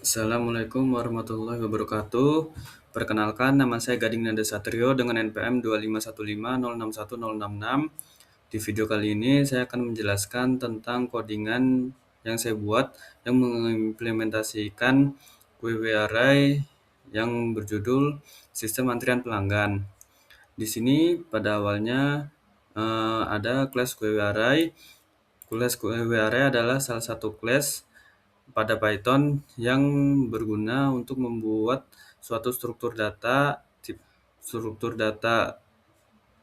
Assalamualaikum warahmatullahi wabarakatuh. Perkenalkan, nama saya Gading Nanda Satrio dengan NPM 2515061066. Di video kali ini saya akan menjelaskan tentang codingan yang saya buat yang mengimplementasikan query array yang berjudul sistem antrian pelanggan. Di sini pada awalnya ada class query array. Class query array adalah salah satu class pada Python yang berguna untuk membuat suatu struktur data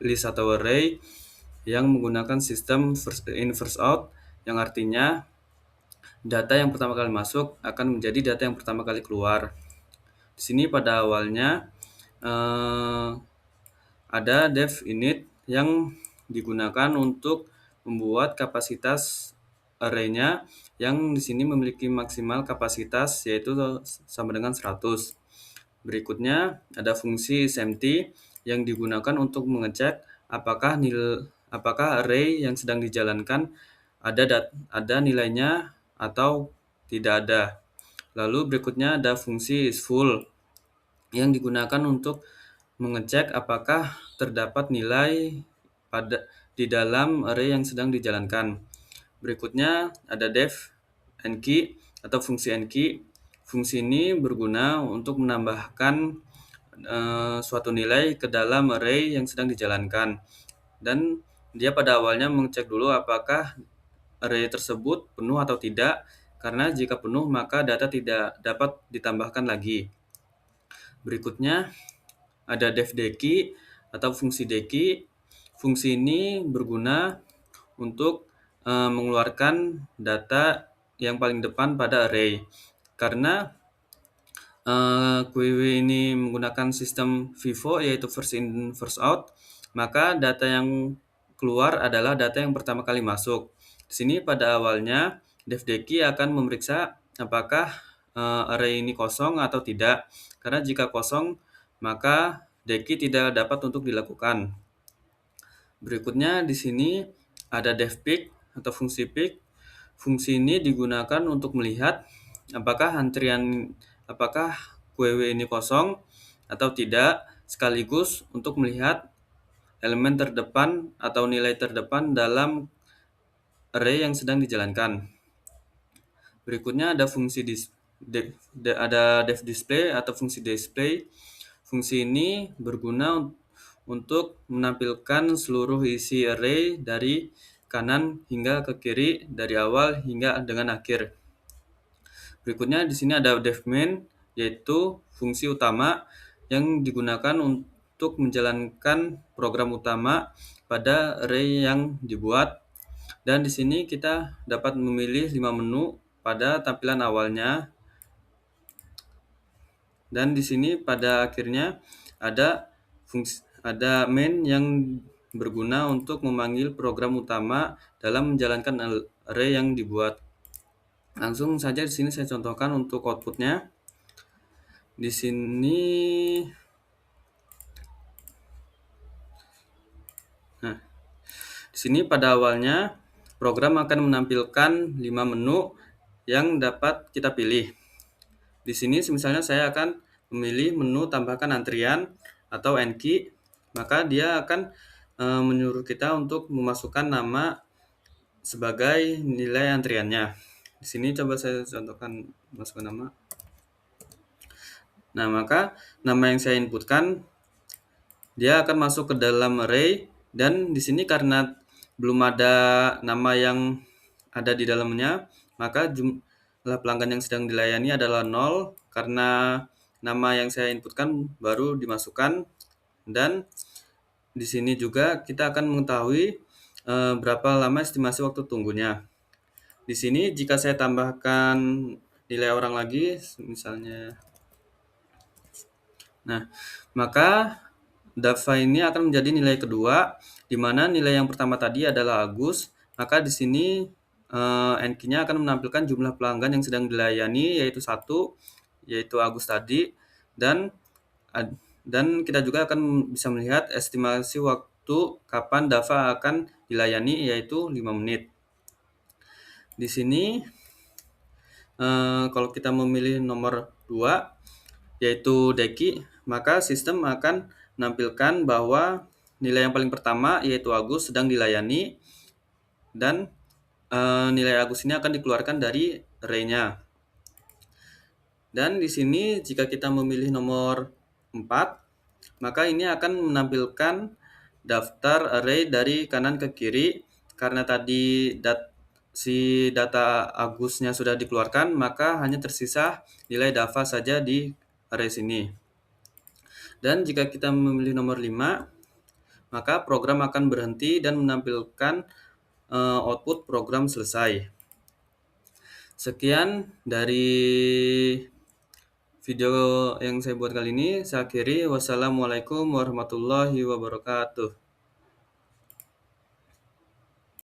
list atau array yang menggunakan sistem first in first out, yang artinya data yang pertama kali masuk akan menjadi data yang pertama kali keluar. Di sini pada awalnya eh, ada dev init yang digunakan untuk membuat kapasitas array-nya yang di sini memiliki maksimal kapasitas yaitu sama dengan 100. Berikutnya ada fungsi isEmpty yang digunakan untuk mengecek apakah array yang sedang dijalankan ada nilainya atau tidak ada. Lalu berikutnya ada fungsi isFull yang digunakan untuk mengecek apakah terdapat nilai di dalam array yang sedang dijalankan. Berikutnya ada def enKey atau fungsi enKey. Fungsi ini berguna untuk menambahkan suatu nilai ke dalam array yang sedang dijalankan. Dan dia pada awalnya mengecek dulu apakah array tersebut penuh atau tidak, karena jika penuh maka data tidak dapat ditambahkan lagi. Berikutnya ada devDeki atau fungsi deki. Fungsi ini berguna untuk mengeluarkan data yang paling depan pada array. Karena query ini menggunakan sistem FIFO yaitu first in first out, maka data yang keluar adalah data yang pertama kali masuk. Di sini pada awalnya devDeki akan memeriksa apakah array ini kosong atau tidak. Karena jika kosong, maka deki tidak dapat untuk dilakukan. Berikutnya di sini ada devPick atau fungsi pick. Fungsi ini digunakan untuk melihat apakah query ini kosong atau tidak, sekaligus untuk melihat elemen terdepan atau nilai terdepan dalam array yang sedang dijalankan. Berikutnya ada fungsi devDisplay atau fungsi display. Fungsi ini berguna untuk menampilkan seluruh isi array dari kanan hingga ke kiri, dari awal hingga dengan akhir. Berikutnya di sini ada devMain, yaitu fungsi utama yang digunakan untuk menjalankan program utama pada array yang dibuat. Dan di sini kita dapat memilih 5 menu pada tampilan awalnya. Dan di sini pada akhirnya ada main yang berguna untuk memanggil program utama dalam menjalankan array yang dibuat. Langsung saja di sini saya contohkan untuk outputnya. Di sini, di sini pada awalnya program akan menampilkan 5 menu yang dapat kita pilih. Di sini misalnya saya akan memilih menu tambahkan antrian atau enKey, maka dia akan menyuruh kita untuk memasukkan nama sebagai nilai antriannya. Di sini coba saya contohkan masukkan nama. Nah, maka nama yang saya inputkan dia akan masuk ke dalam array, dan di sini karena belum ada nama yang ada di dalamnya, maka jumlah pelanggan yang sedang dilayani adalah 0 karena nama yang saya inputkan baru dimasukkan. Dan di sini juga kita akan mengetahui berapa lama estimasi waktu tunggunya. Di sini jika saya tambahkan nilai orang lagi, misalnya, maka dava ini akan menjadi nilai kedua, di mana nilai yang pertama tadi adalah Agus. Maka di sini enKey-nya akan menampilkan jumlah pelanggan yang sedang dilayani, yaitu 1, yaitu Agus tadi. Dan kita juga akan bisa melihat estimasi waktu kapan dava akan dilayani, yaitu 5 menit. Di sini kalau kita memilih nomor 2 yaitu Deki, maka sistem akan menampilkan bahwa nilai yang paling pertama yaitu Agus sedang dilayani dan nilai Agus ini akan dikeluarkan dari array-nya. Dan di sini jika kita memilih nomor 4, maka ini akan menampilkan daftar array dari kanan ke kiri. Karena tadi si data Agusnya sudah dikeluarkan, maka hanya tersisa nilai Dava saja di array sini. Dan jika kita memilih nomor 5, maka program akan berhenti dan menampilkan output program selesai. Sekian dari video yang saya buat kali ini. Saya akhiri. Wassalamualaikum warahmatullahi wabarakatuh.